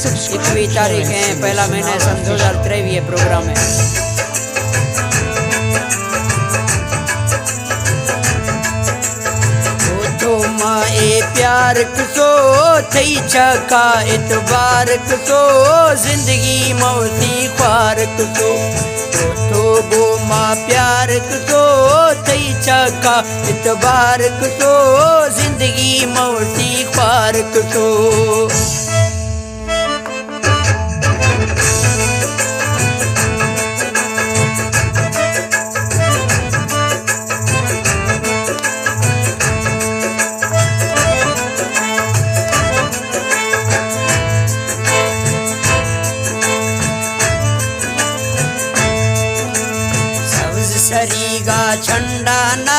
21 तारीख है, पहला महीना है, सन 2023 ये प्रोग्राम है। ए प्यार कसो थई छका इतबार कसो जिंदगी मौती ख्वार कसो तो गो माँ प्यार कसो थई छका इतबार कसो जिंदगी मौती ख्वार कसो। सरीगा छंडाना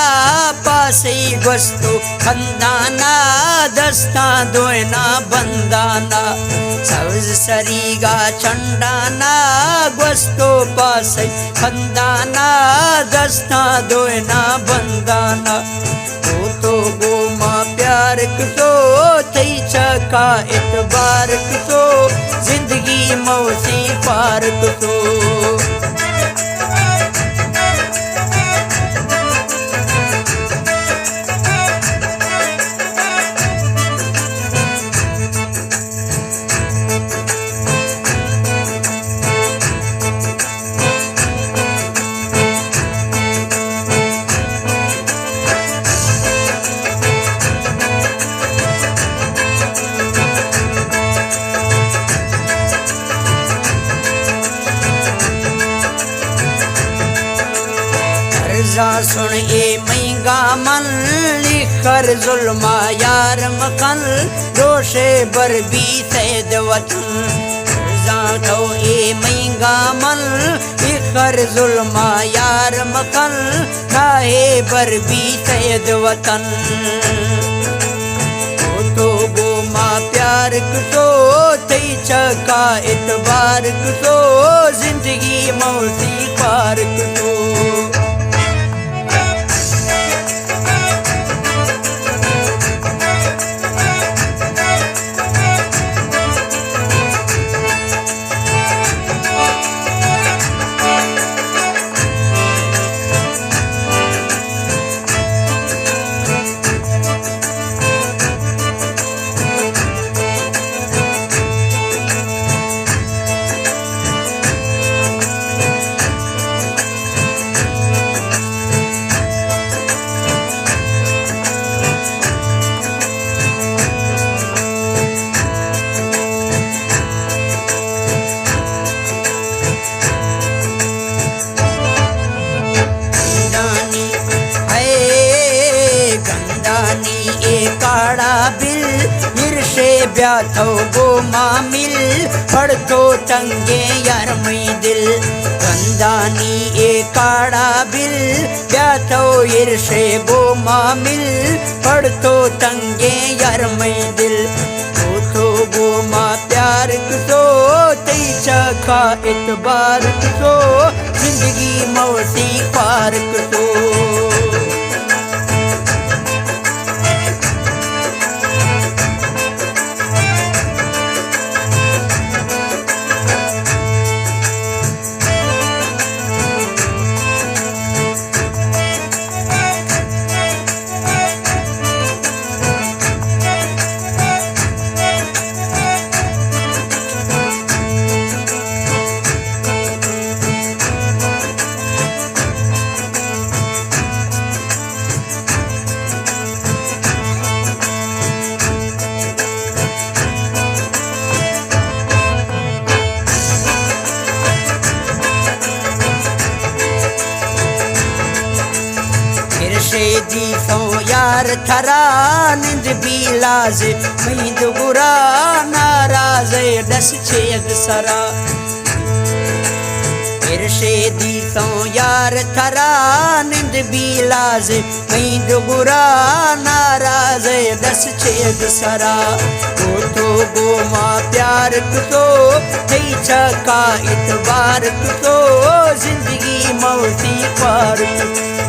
पासे वस्तु खंदाना दस्ता दोयना बंदाना सब्ज सरीगा छंडाना वस्तु पासे खंदाना दस्ता दोयना बंदाना तो गो माँ प्यार कसो थई छका इतबार कसो जिंदगी मौसी पार कसो। सुन ए महंगा मन लिखर जुल्मा यार मखन रोशे बर भी सैद वतन जानो ए महंगा मन लिखर जुल्मा यार मखन नाहे बर भी सैद वतन तो गो माँ प्यार कसो थई छका इतबार कसो जिंदगी मौसी पार कसो। काड़ा बिल हिरशे ब्याथो गो मामिल पढ़तो तंगे यार मई दिल गंदानी ए काड़ा बिल ब्याथो हिरशे गो मामिल पढ़तो तंगे यार मई दिल तो गो माँ प्यार कसो तई छका इतबार कसो जिंदगी मौसी पार कसो। दी सो यार थरा निंद भी लाज मींद बुरा नाराज दस छेद सरा इरशेदी सो यार थरा निंद भी लाज मींद बुरा नाराज दस छेद सरा तो गो माँ प्यार कसो थई छका इतबार कसो जिंदगी मौती पार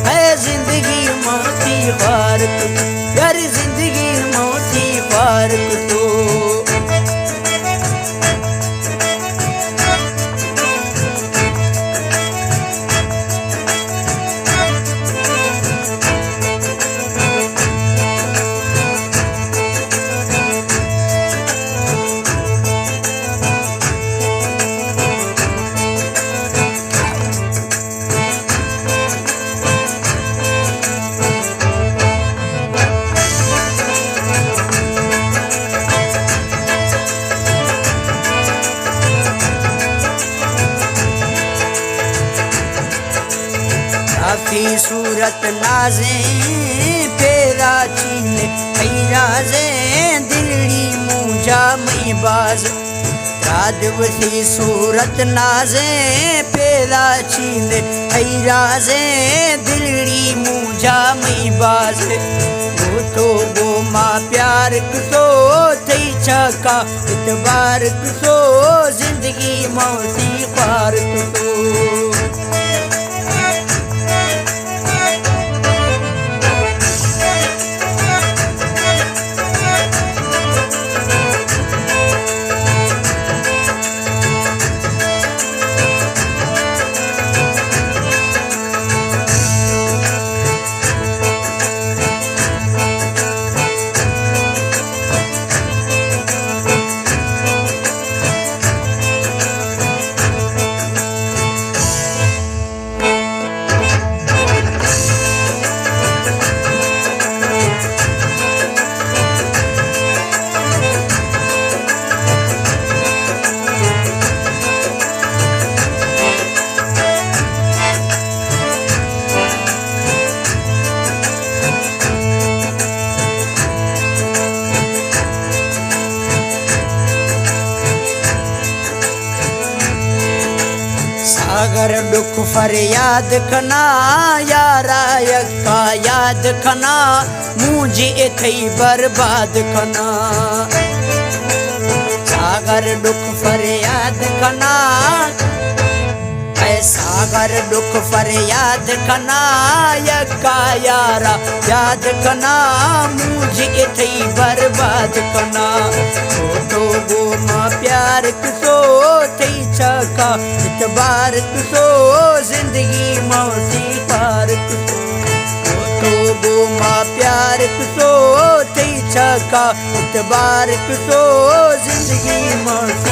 है जिंदगी मौती पार यार जिंदगी मौती पार तो थी सूरत नाज़े फेरा चीने खैराज़े दिल्ली मुझा मई बाज राजव थी सूरत नाज़े फेरा चीने खैराज़े दिल्ली मुझा मई बाज तो वो माँ प्यार कुसो थई छका इतबार कुसो जिंदगी मौसी पार कुसो अगर दुख फरियाद कना यारा यक्का याद कना मुझे थई बर्बाद कना सागर दुख फरियाद कना सागर दुख फरियाद कना यक्का यारा याद कना मुझे थई बर्बाद कना तो वो माँ प्यार किसो थई छका इतबार कुसो जिंदगी मौसी पार कुसो तो वो माँ प्यार कुसो थई छका इतबार कुसो जिंदगी मौसी